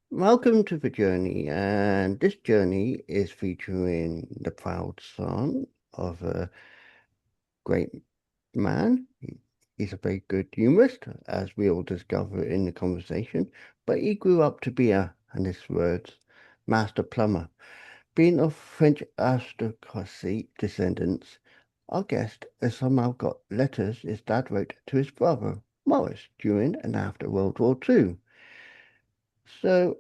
Welcome to the journey, and this journey is featuring the proud son of a great man. He's a very good humorist, as we all discover in the conversation, but he grew up to be and his words, master plumber. Being of French aristocracy descendants, our guest has somehow got letters his dad wrote to his brother, Morris, during and after World War II. So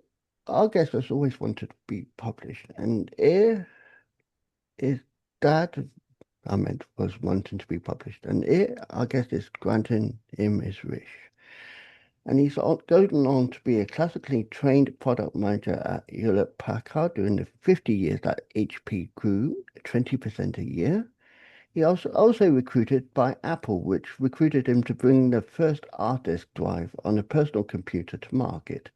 our guest has always wanted to be published, and here is dad, I meant, was wanting to be published, and here our guest is granting him his wish. And he's going on to be a classically trained product manager at Hewlett Packard during the 50 years that HP grew 20% a year. He also recruited by Apple, which recruited him to bring the first hard disk drive on a personal computer to market.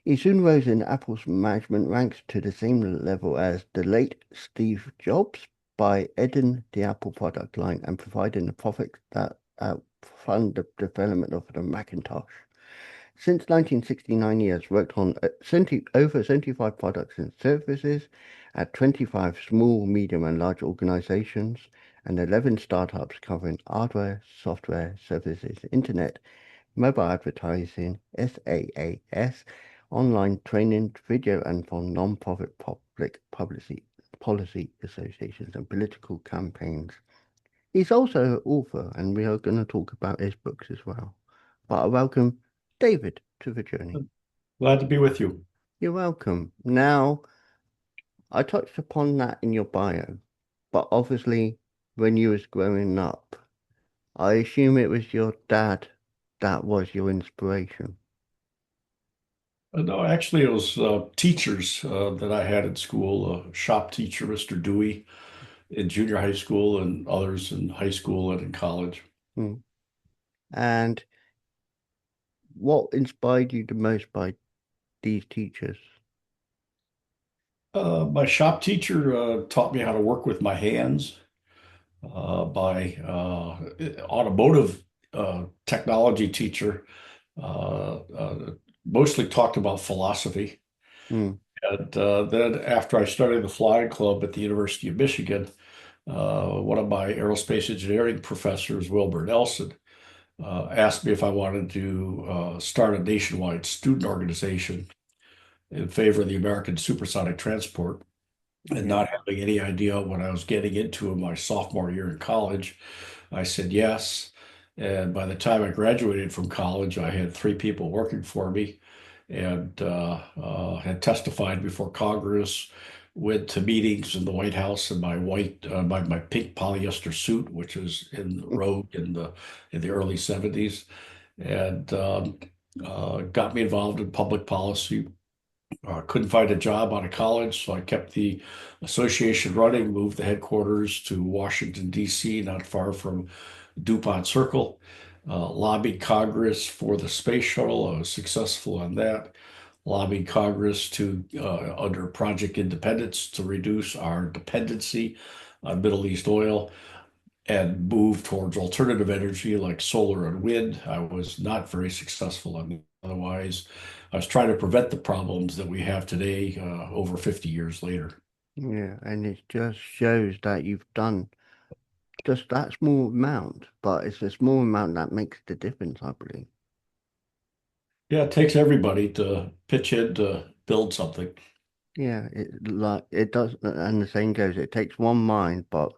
He soon rose in Apple's management ranks to the same level as the late Steve Jobs by heading the Apple product line and providing the profits that fund the development of the Macintosh. Since 1969, he has worked on over 75 products and services at 25 small, medium, and large organizations and 11 startups covering hardware, software, services, internet, mobile advertising, SaaS, online training, video, and for non-profit public policy associations and political campaigns. He's also an author, and we are going to talk about his books as well. But I welcome David to the journey. Glad to be with you. You're welcome. Now, I touched upon that in your bio, but obviously, when you was growing up, I assume it was your dad that was your inspiration. No, actually, it was teachers that I had at school, a shop teacher, Mr. Dewey, in junior high school, and others in high school and in college. Hmm. And what inspired you the most by these teachers? My shop teacher taught me how to work with my hands. My automotive technology teacher mostly talked about philosophy. Hmm. And then after I started the flying club at the University of Michigan, one of my aerospace engineering professors, Wilbur Nelson, asked me if I wanted to start a nationwide student organization in favor of the American supersonic transport. And Yeah. not having any idea what I was getting into in my sophomore year in college, I said yes. And by the time I graduated from college, I had three people working for me and had testified before Congress, went to meetings in the White House in my my pink polyester suit, which was in vogue in the early 70s, and got me involved in public policy. Couldn't find a job out of college, so I kept the association running, moved the headquarters to Washington, D.C., not far from DuPont Circle. Lobbied Congress for the space shuttle. I was successful on that. Lobbied Congress to under Project Independence to reduce our dependency on Middle East oil and move towards alternative energy like solar and wind. I was not very successful on that. Otherwise, I was trying to prevent the problems that we have today over 50 years later. Yeah, and it just shows that you've done just that small amount, but it's a small amount that makes the difference, I believe. Yeah, it takes everybody to pitch in to build something. Yeah, it does, and the saying goes, it takes one mind, but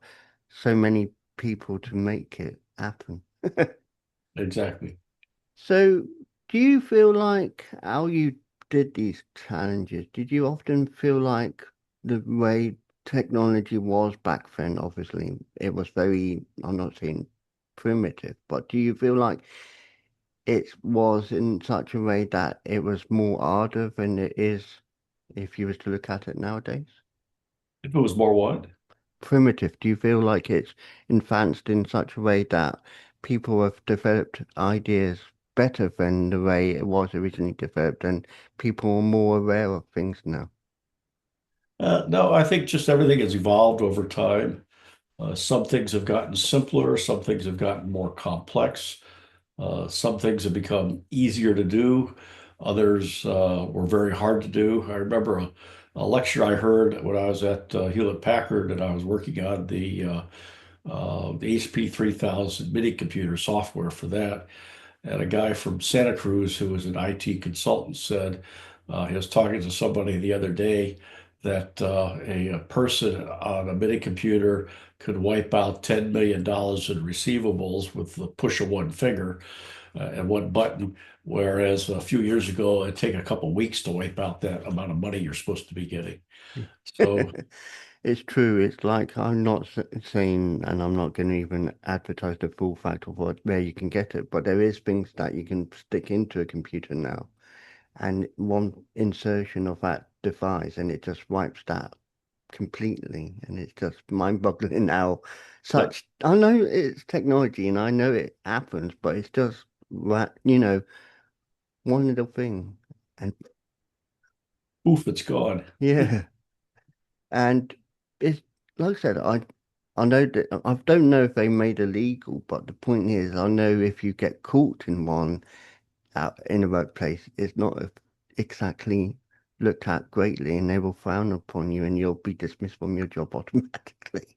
so many people to make it happen. Exactly. So, do you feel like how you did these challenges, did you often feel like the way technology was back then, obviously, it was very, I'm not saying primitive, but do you feel like it was in such a way that it was more harder than it is if you was to look at it nowadays? If it was more what? Primitive, do you feel like it's advanced in such a way that people have developed ideas better than the way it was originally developed and people are more aware of things now? No, I think just everything has evolved over time. Some things have gotten simpler, some things have gotten more complex. Some things have become easier to do, others were very hard to do. I remember a lecture I heard when I was at Hewlett Packard and I was working on the HP 3000 mini computer software for that. And a guy from Santa Cruz who was an IT consultant said he was talking to somebody the other day that a person on a mini computer could wipe out $10 million in receivables with the push of one finger and one button, whereas a few years ago it'd take a couple weeks to wipe out that amount of money you're supposed to be getting. So, It's true. It's like I'm not saying, and I'm not going to even advertise the full fact of where you can get it, but there is things that you can stick into a computer now, and one insertion of that device, and it just wipes that completely, and it's just mind-boggling how yep, such. I know it's technology, and I know it happens, but it's just one little thing, and poof, it's gone. yeah. And it's like I said, I know that I don't know if they made it legal, but the point is, I know if you get caught in one out in a workplace, it's not exactly looked at greatly, and they will frown upon you, and you'll be dismissed from your job automatically.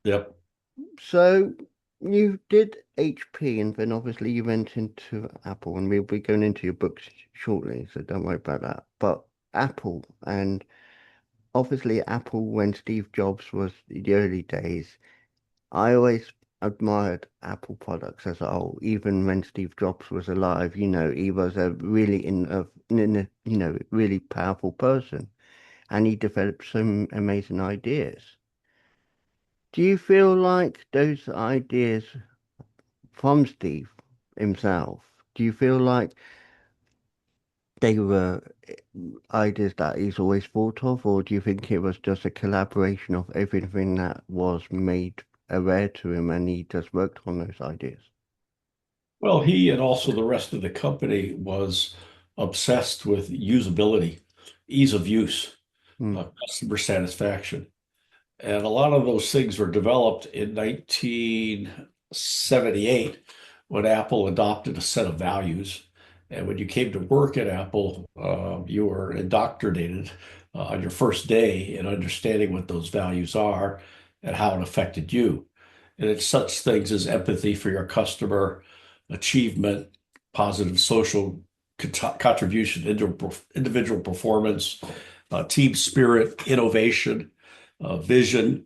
Yep. So you did HP, and then obviously you went into Apple, and we'll be going into your books shortly, so don't worry about that. But Apple and obviously Apple when Steve Jobs was the early days, I always admired Apple products as a whole, even when Steve Jobs was alive, he was a really really powerful person and he developed some amazing ideas. Do you feel like those ideas from Steve himself, do you feel like they were ideas that he's always thought of, or do you think it was just a collaboration of everything that was made aware to him and he just worked on those ideas? Well, he and also the rest of the company was obsessed with usability, ease of use, Hmm. customer satisfaction. And a lot of those things were developed in 1978 when Apple adopted a set of values. And when you came to work at Apple, you were indoctrinated on your first day in understanding what those values are and how it affected you. And it's such things as empathy for your customer, achievement, positive social contribution, individual performance, team spirit, innovation, vision,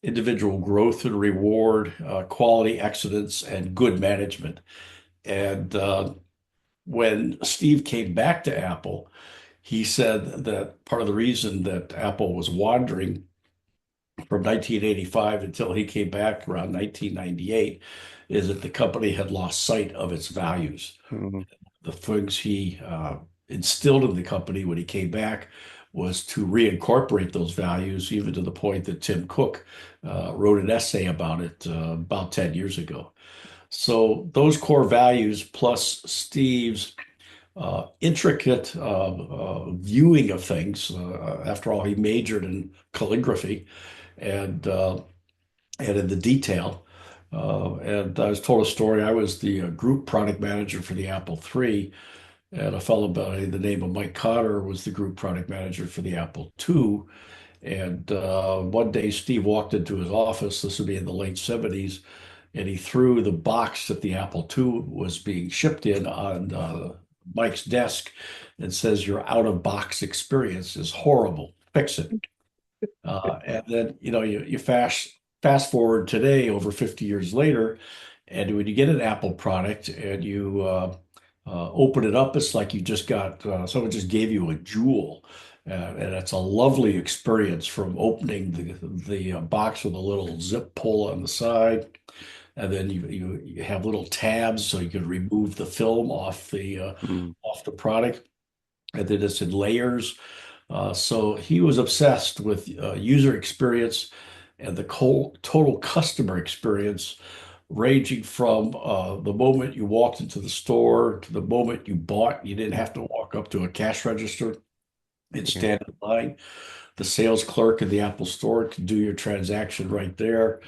individual growth and reward, quality excellence, and good management. And when Steve came back to Apple, he said that part of the reason that Apple was wandering from 1985 until he came back around 1998 is that the company had lost sight of its values. Hmm. The things he instilled in the company when he came back was to reincorporate those values, even to the point that Tim Cook wrote an essay about it about 10 years ago. So those core values plus Steve's intricate viewing of things. After all, he majored in calligraphy and in the detail. And I was told a story. I was the group product manager for the Apple III, and a fellow by the name of Mike Cotter was the group product manager for the Apple II. And one day, Steve walked into his office. This would be in the late 70s, and he threw the box that the Apple II was being shipped in on Mike's desk and says, "Your out-of-box experience is horrible. Fix it." And then, you fast forward today, over 50 years later, and when you get an Apple product and Open it up, it's like you just got someone just gave you a jewel, and it's a lovely experience from opening the box with a little zip pull on the side, and then you have little tabs so you can remove the film Mm, off the product, and then it's in layers. So he was obsessed with user experience and the total customer experience, ranging from the moment you walked into the store to the moment you bought. You didn't have to walk up to a cash register and yeah. stand in line. The sales clerk in the Apple store could do your transaction right there,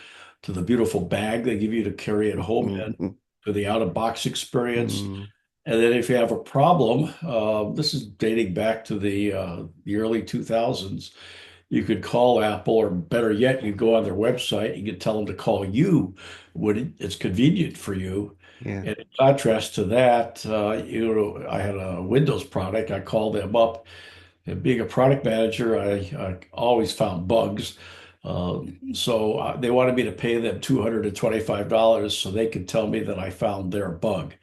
to the beautiful bag they give you to carry it home Mm, in, mm, to the out-of-box experience. mm, And then if you have a problem, this is dating back to the early 2000s, you could call Apple, or better yet, you go on their website, you could tell them to call you when it's convenient for you. yeah. And in contrast to that, I had a Windows product. I called them up, and being a product manager, I always found bugs. So they wanted me to pay them $225 so they could tell me that I found their bug.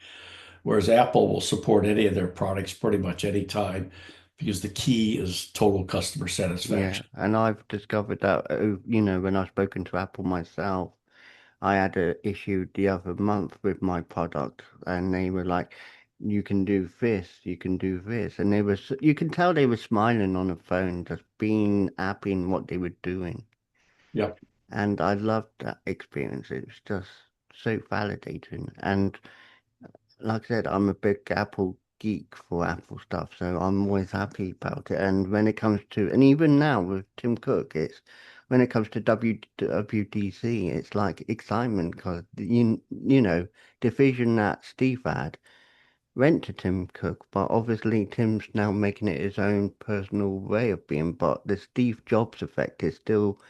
Whereas Apple will support any of their products pretty much any time, because the key is total customer Yeah, satisfaction. and I've discovered that, when I've spoken to Apple myself, I had a issue the other month with my product, and they were like, "You can do this, you can do this," and you can tell they were smiling on the phone, just being happy in what they were doing, Yep. and I loved that experience. It was just so validating, and like I said, I'm a big Apple geek for Apple stuff, so I'm always happy about it. And when it comes to, and even now with Tim Cook, it's when it comes to WWDC, it's like excitement because the vision that Steve had went to Tim Cook, but obviously Tim's now making it his own personal way of being. But the Steve Jobs effect is still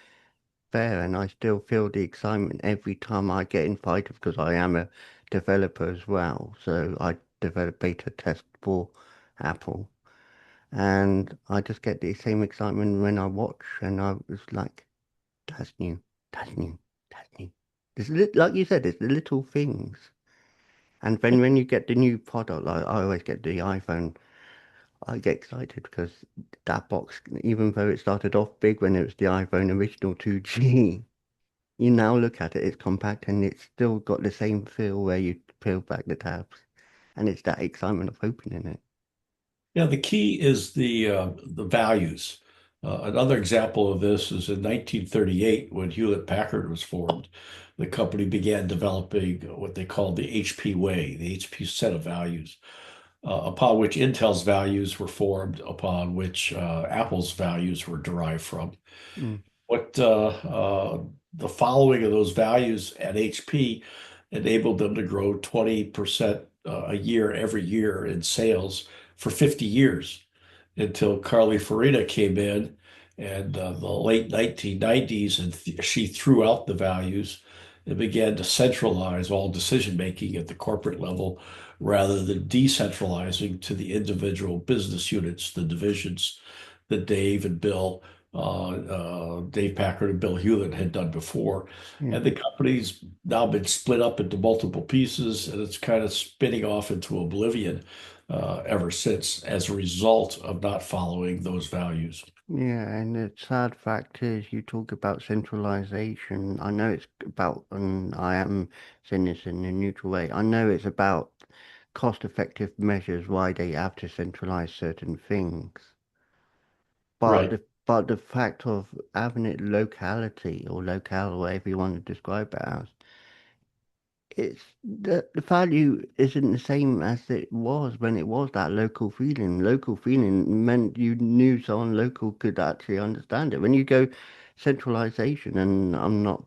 fair, and I still feel the excitement every time I get invited because I am a developer as well. So I develop beta test for Apple, and I just get the same excitement when I watch, and I was like, "That's new, that's new, that's new." Like you said, it's the little things. And then when you get the new product, like I always get the iPhone, I get excited because that box, even though it started off big when it was the iPhone original 2G, you now look at it, it's compact and it's still got the same feel where you peel back the tabs. And it's that excitement of opening it. Yeah, the key is the values. Another example of this is in 1938, when Hewlett Packard was formed. The company began developing what they called the HP way, the HP set of values, upon which Intel's values were formed, upon which Apple's values were derived from. Mm, What The following of those values at HP enabled them to grow 20% a year every year in sales for 50 years, until Carly Farina came in and the late 1990s, and she threw out the values and began to centralize all decision making at the corporate level, rather than decentralizing to the individual business units, the divisions that Dave Packard and Bill Hewlett had done before. yeah. And the company's now been split up into multiple pieces, and it's kind of spinning off into oblivion ever since, as a result of not following those values. Yeah, and the sad fact is you talk about centralization. I know it's about, and I am saying this in a neutral way, I know it's about cost-effective measures why they have to centralize certain things. But Right. the fact of having it locality or locale, whatever you want to describe it as, it's the value isn't the same as it was when it was that local feeling. Local feeling meant you knew someone local could actually understand it. When you go centralization, and I'm not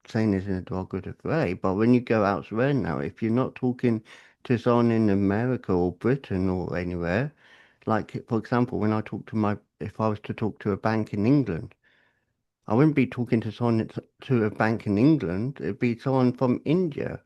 saying this in a derogative way, but when you go elsewhere now, if you're not talking to someone in America or Britain or anywhere, like for example, when I talk to if I was to talk to a bank in England, I wouldn't be talking to to a bank in England. It'd be someone from India.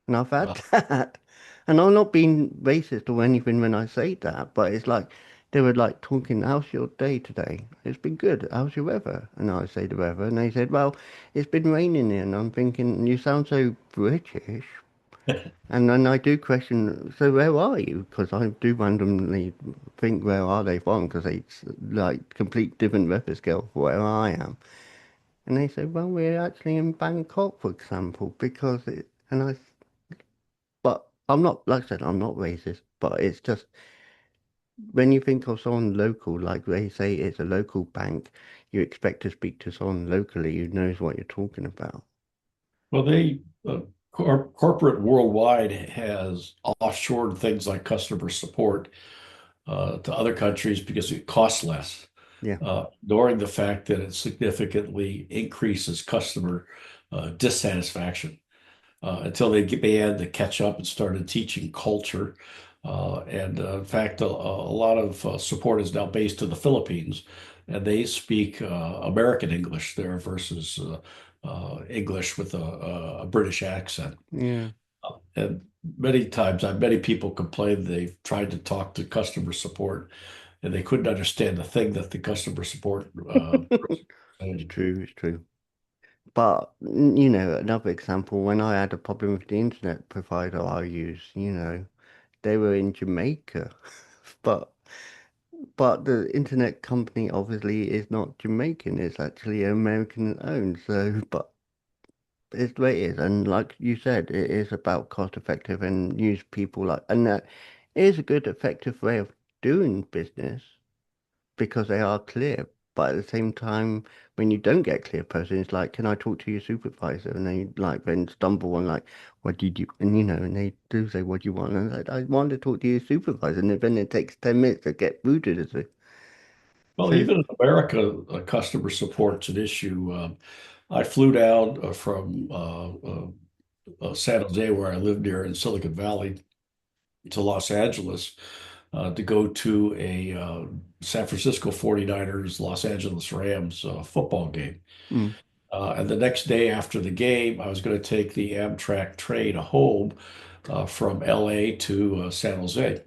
And I've had Uh, that. And I'm not being racist or anything when I say that, but it's like they were like talking, "How's your day today?" "It's been good. How's your weather?" And I say the weather, and they said, "Well, it's been raining here." And I'm thinking, "You sound so British." And then I do question, so where are you? Because I do randomly think, where are they from? Because it's like complete different weather scale for where I am. And they say, well, we're actually in Bangkok, for example, because it, and I, but I'm not, like I said, I'm not racist, but it's just when you think of someone local, like they say it's a local bank, you expect to speak to someone locally who knows what you're talking about. Well, corporate worldwide has offshored things like customer support to other countries because it costs less, Yeah. ignoring the fact that it significantly increases customer dissatisfaction. Until they began to catch up and started teaching culture. In fact, a lot of support is now based in the Philippines, and they speak American English there versus English with a British accent. Yeah. And many times, many people complain they've tried to talk to customer support and they couldn't understand the thing that the customer support person was It's saying. true, it's true. But, another example, when I had a problem with the internet provider I use, they were in Jamaica. But the internet company obviously is not Jamaican, it's actually American owned. So, but it's the way it is. And like you said, it is about cost effective and use people like, and that is a good effective way of doing business because they are clear. But at the same time, when you don't get clear person, it's like, can I talk to your supervisor? And they like then stumble on like, what did you? And and they do say, what do you want? And I want to talk to your supervisor. And then it takes 10 minutes to get through to the. Well, So, even in America, customer support's an issue. I flew down from San Jose, where I live near in Silicon Valley, to Los Angeles to go to a San Francisco 49ers, Los Angeles Rams football game. mm, And the next day after the game, I was going to take the Amtrak train home from LA to San Jose.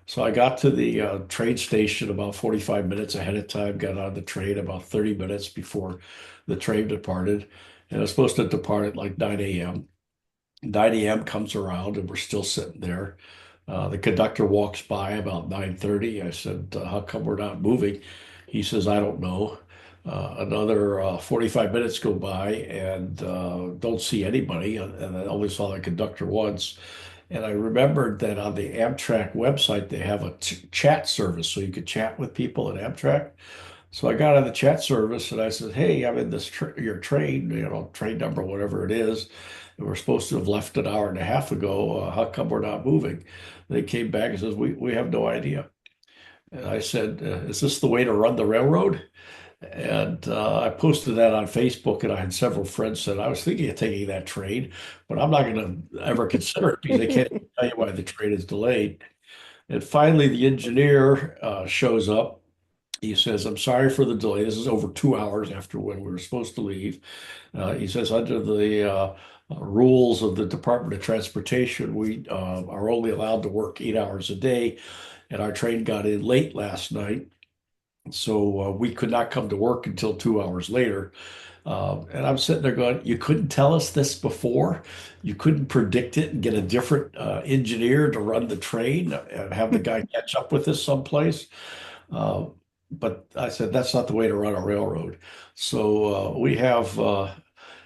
So I got to the train station about 45 minutes ahead of time, got on the train about 30 minutes before the train departed. And I was supposed to depart at like 9 a.m. 9 a.m. comes around and we're still sitting there. The conductor walks by about 9:30. I said, how come we're not moving? He says, I don't know. Another 45 minutes go by and don't see anybody. And I only saw the conductor once. And I remembered that on the Amtrak website, they have a chat service so you could chat with people at Amtrak. So I got on the chat service and I said, hey, I'm in this your train, train number, whatever it is. And we're supposed to have left an hour and a half ago. How come we're not moving? They came back and says, we have no idea. And I said, is this the way to run the railroad? And I posted that on Facebook, and I had several friends said, I was thinking of taking that train, but I'm not going to ever consider it because they can't tell you why the train is delayed. And finally, the engineer shows up. He says, I'm sorry for the delay. This is over 2 hours after when we were supposed to leave. He says, under the rules of the Department of Transportation, we are only allowed to work 8 hours a day. And our train got in late last night. So we could not come to work until 2 hours later. And I'm sitting there going, you couldn't tell us this before? You couldn't predict it and get a different engineer to run the train and have the guy catch up with us someplace? Uh, but I said, that's not the way to run a railroad. So we have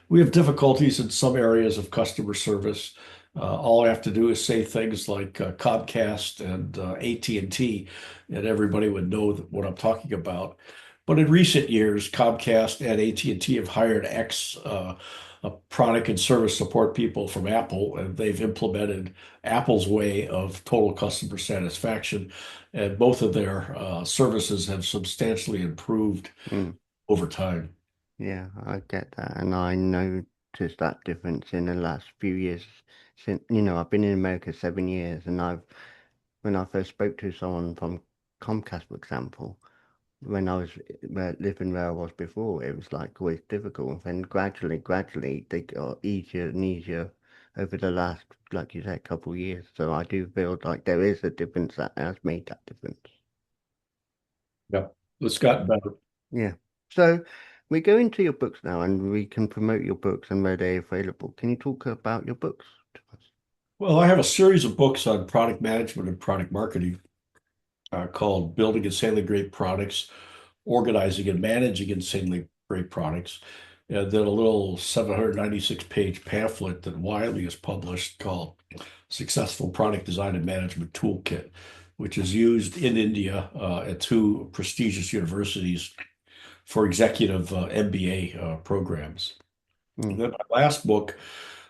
difficulties in some areas of customer service. All I have to do is say things like Comcast and AT&T, and T, and everybody would know what I'm talking about. But in recent years, Comcast and AT&T have hired product and service support people from Apple, and they've implemented Apple's way of total customer satisfaction. And both of their services have substantially improved mm. over time. Yeah, I get that, and I noticed that difference in the last few years. Since I've been in America 7 years, and when I first spoke to someone from Comcast, for example, when I was living where I was before, it was like always difficult. And gradually, they got easier and easier over the last, like you said, couple of years. So I do feel like there is a difference that has made that difference. Yeah, it's gotten better. Yeah. So we go into your books now and we can promote your books and where they're available. Can you talk about your books to us? Well, I have a series of books on product management and product marketing called Building Insanely Great Products, Organizing and Managing Insanely Great Products, and then a little 796-page pamphlet that Wiley has published called Successful Product Design and Management Toolkit, which is used in India at two prestigious universities for executive MBA programs. Mm, And then my last book,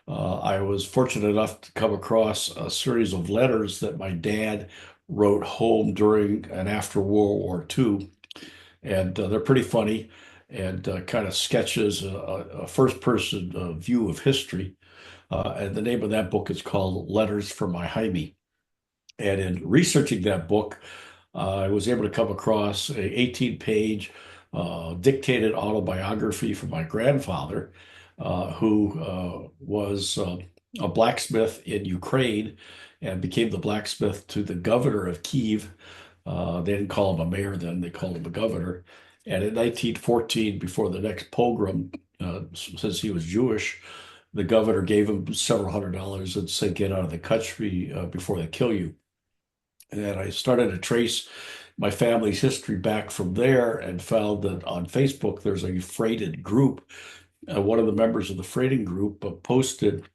I was fortunate enough to come across a series of letters that my dad wrote home during and after World War II. And they're pretty funny and kind of sketches a first person view of history. And the name of that book is called Letters from My Jaime. And in researching that book, I was able to come across a 18-page dictated autobiography from my grandfather, who was a blacksmith in Ukraine and became the blacksmith to the governor of Kiev. They didn't call him a mayor then, they called him a governor. And in 1914, before the next pogrom, since he was Jewish, the governor gave him several $100s and said, "Get out of the country before they kill you." And I started to trace my family's history back from there and found that on Facebook there's a Fradin group. One of the members of the Fradin group posted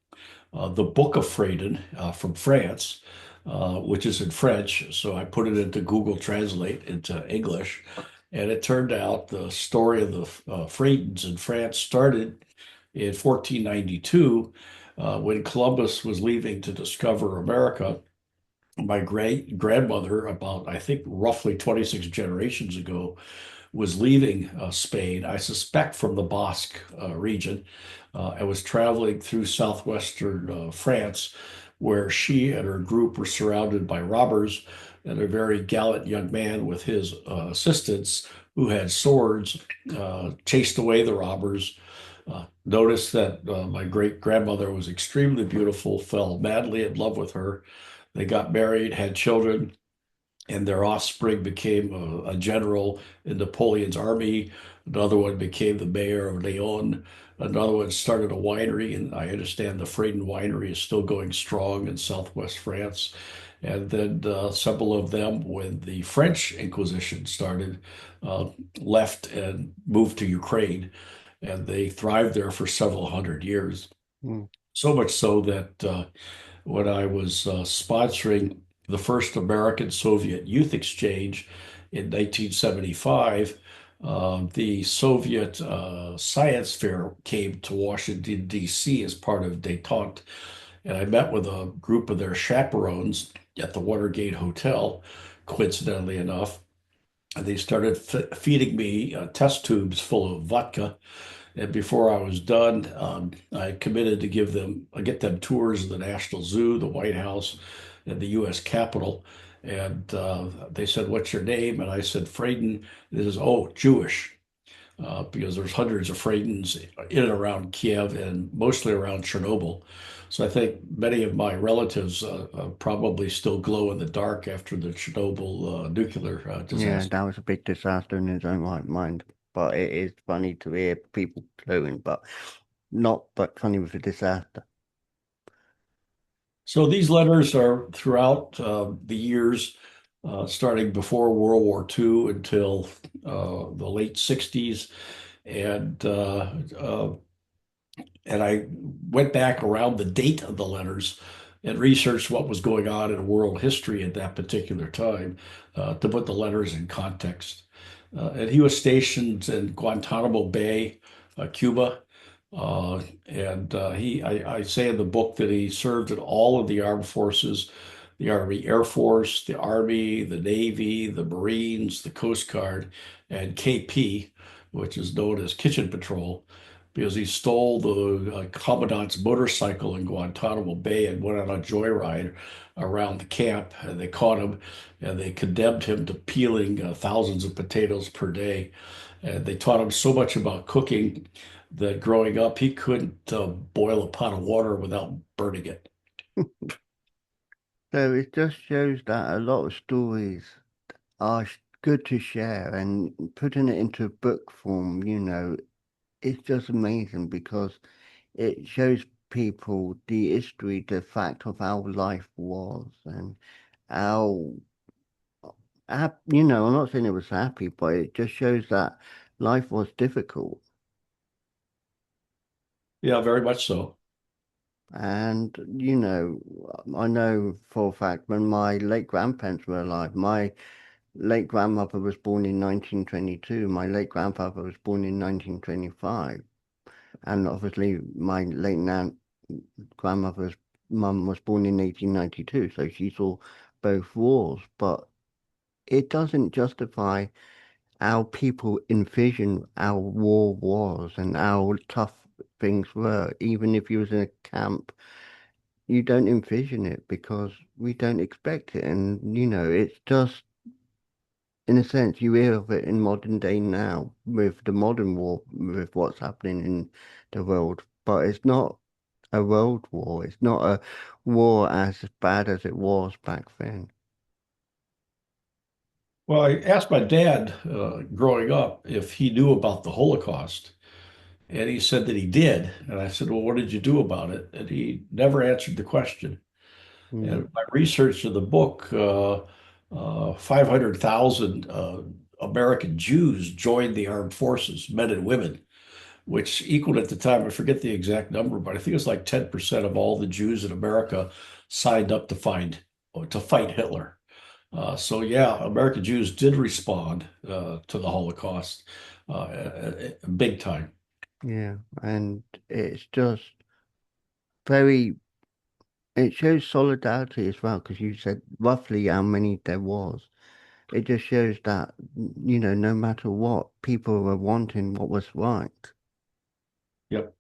the Book of Fradin from France, which is in French. So I put it into Google Translate into English. And it turned out the story of the Fradins in France started in 1492 when Columbus was leaving to discover America. My great grandmother, about I think roughly 26 generations ago, was leaving Spain, I suspect from the Basque region. I was traveling through southwestern France, where she and her group were surrounded by robbers, and a very gallant young man with his assistants who had swords chased away the robbers. Noticed that my great grandmother was extremely beautiful, fell madly in love with her. They got married, had children, and their offspring became a general in Napoleon's army. Another one became the mayor of Lyon. Another one started a winery, and I understand the Fradin winery is still going strong in southwest France. And then several of them, when the French Inquisition started, uh, left and moved to Ukraine, and they thrived there for several hundred years. mm, So much so that when I was sponsoring the first American Soviet youth exchange in 1975, the Soviet science fair came to Washington, D.C. as part of detente. And I met with a group of their chaperones at the Watergate Hotel, coincidentally enough. And they started feeding me test tubes full of vodka. And before I was done, I committed to get them tours of the National Zoo, the White House, and the U.S. Capitol. And they said, "What's your name?" And I said, "Fradin." This is, "Oh, Jewish," because there's hundreds of Fradins in and around Kiev and mostly around Chernobyl. So I think many of my relatives probably still glow in the dark after the Chernobyl nuclear yeah, disaster. that was a big disaster in its own right mind. But it is funny to hear people glowing, but not but funny with a disaster. So these letters are throughout the years, starting before World War II until the late 60s. And and I went back around the date of the letters and researched what was going on in world history at that particular time to put the letters in context. And he was stationed in Guantanamo Bay, Cuba. And I say in the book that he served in all of the armed forces, the Army Air Force, the Army, the Navy, the Marines, the Coast Guard, and KP, which is known as Kitchen Patrol, because he stole the commandant's motorcycle in Guantanamo Bay and went on a joyride around the camp. And they caught him and they condemned him to peeling thousands of potatoes per day. And they taught him so much about cooking that growing up, he couldn't boil a pot of water without burning it. So it just shows that a lot of stories are good to share, and putting it into book form, it's just amazing because it shows people the history, the fact of how life was and how, I'm not saying it was happy, but it just shows that life was difficult. Yeah, very much so. And, I know for a fact when my late grandparents were alive, my late grandmother was born in 1922, my late grandfather was born in 1925. And obviously, my late grandmother's mum was born in 1892, so she saw both wars. But it doesn't justify how people envision how war was and how tough things were. Even if you was in a camp, you don't envision it because we don't expect it. And, it's just, in a sense, you hear of it in modern day now with the modern war, with what's happening in the world. But it's not a world war. It's not a war as bad as it was back then. Well, I asked my dad growing up if he knew about the Holocaust, and he said that he did. And I said, "Well, what did you do about it?" And he never answered the question. Mm, And my research of the book, 500,000 American Jews joined the armed forces, men and women, which equaled at the time, I forget the exact number, but I think it's like 10% of all the Jews in America signed up to fight Hitler. So yeah, American Jews did respond to the Holocaust big time. yeah, and it's just very, it shows solidarity as well, because you said roughly how many there was. It just shows that, no matter what, people were wanting what was right. Yep.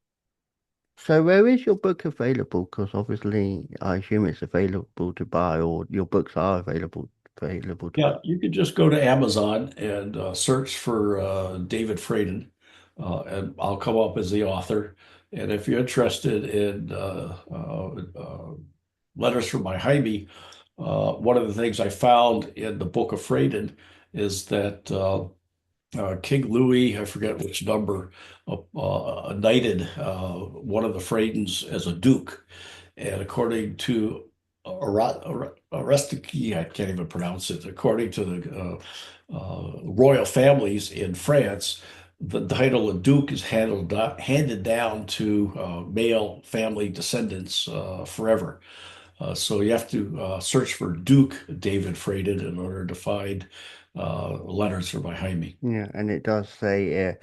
So where is your book available? Because obviously, I assume it's available to buy, or your books are available to buy. Yeah, you could just go to Amazon and search for David Fradin, and I'll come up as the author. And if you're interested in letters from my Jaime, one of the things I found in the Book of Fradin is that King Louis, I forget which number, knighted one of the Fradins as a duke. And according to Aristiki, I can't even pronounce it, according to the royal families in France, the title of duke is handed down to male family descendants forever. So you have to search for Duke David Fradin in order to find letters from my Jaime. Yeah, and it does say,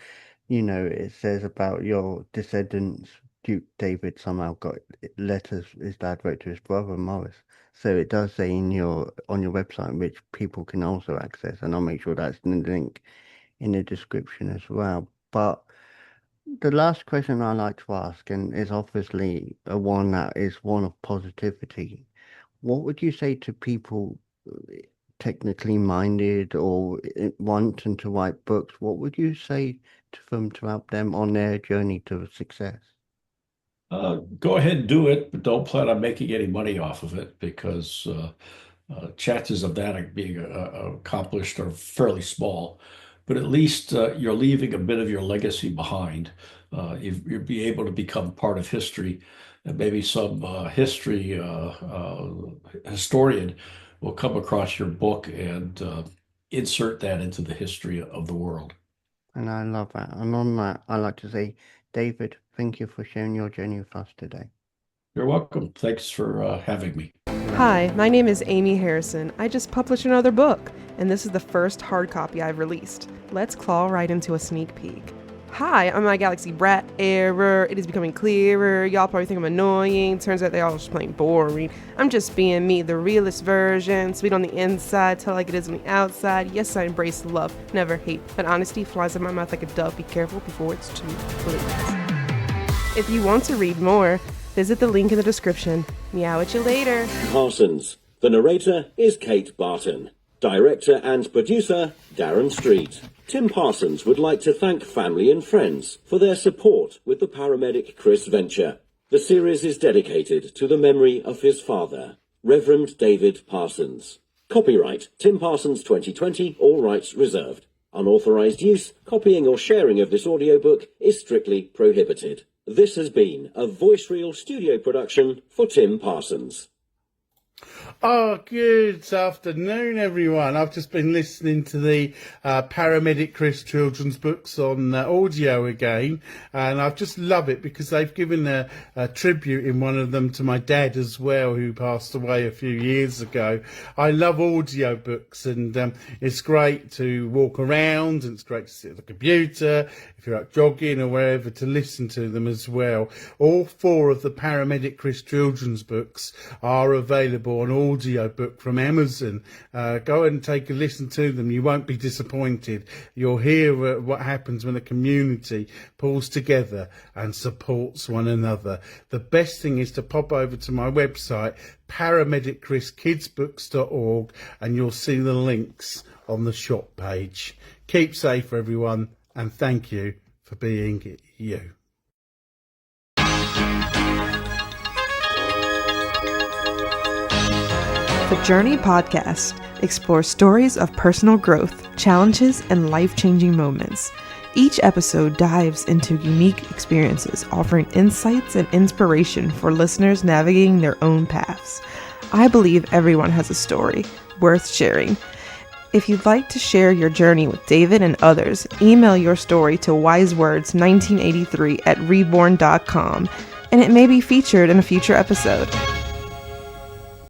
it says about your descendants. Duke David somehow got letters his dad wrote to his brother Morris. So it does say in your on your website, which people can also access, and I'll make sure that's in the link in the description as well. But the last question I like to ask, and is obviously a one that is one of positivity. What would you say to people technically minded or wanting to write books? What would you say to them to help them on their journey to success? Go ahead and do it, but don't plan on making any money off of it because chances of that being accomplished are fairly small. But at least you're leaving a bit of your legacy behind. You'll be able to become part of history, and maybe some historian will come across your book and insert that into the history of the world. And I love that. And on that, I like to say, David, thank you for sharing your journey with us today. You're welcome. Thanks for having me. Lovely. Hi, my name is Amy Harrison. I just published another book, and this is the first hard copy I've released. Let's claw right into a sneak peek. Hi, I'm my Galaxy Brat. Error. It is becoming clearer. Y'all probably think I'm annoying. Turns out they all just plain boring. I'm just being me, the realest version. Sweet on the inside, tell like it is on the outside. Yes, I embrace love, never hate. But honesty flies in my mouth like a dove. Be careful before it's too late. If you want to read more, visit the link in the description. Meow at you later. Parsons. The narrator is Kate Barton. Director and producer, Darren Street. Tim Parsons would like to thank family and friends for their support with the paramedic Chris venture. The series is dedicated to the memory of his father, Reverend David Parsons. Copyright Tim Parsons 2020, all rights reserved. Unauthorized use, copying or sharing of this audiobook is strictly prohibited. This has been a Voice Reel studio production for Tim Parsons. Oh, good afternoon, everyone. I've just been listening to the Paramedic Chris children's books on audio again, and I just love it because they've given a tribute in one of them to my dad as well, who passed away a few years ago. I love audio books, and it's great to walk around, and it's great to sit at the computer, if you're out jogging or wherever, to listen to them as well. All 4 of the Paramedic Chris children's books are available on audio book from Amazon. Go and take a listen to them. You won't be disappointed. You'll hear what happens when a community pulls together and supports one another. The best thing is to pop over to my website, paramedicchriskidsbooks.org, and you'll see the links on the shop page. Keep safe, everyone, and thank you for being you. The Journey podcast explores stories of personal growth, challenges, and life-changing moments. Each episode dives into unique experiences, offering insights and inspiration for listeners navigating their own paths. I believe everyone has a story worth sharing. If you'd like to share your journey with David and others, email your story to wisewords1983@reborn.com, and it may be featured in a future episode.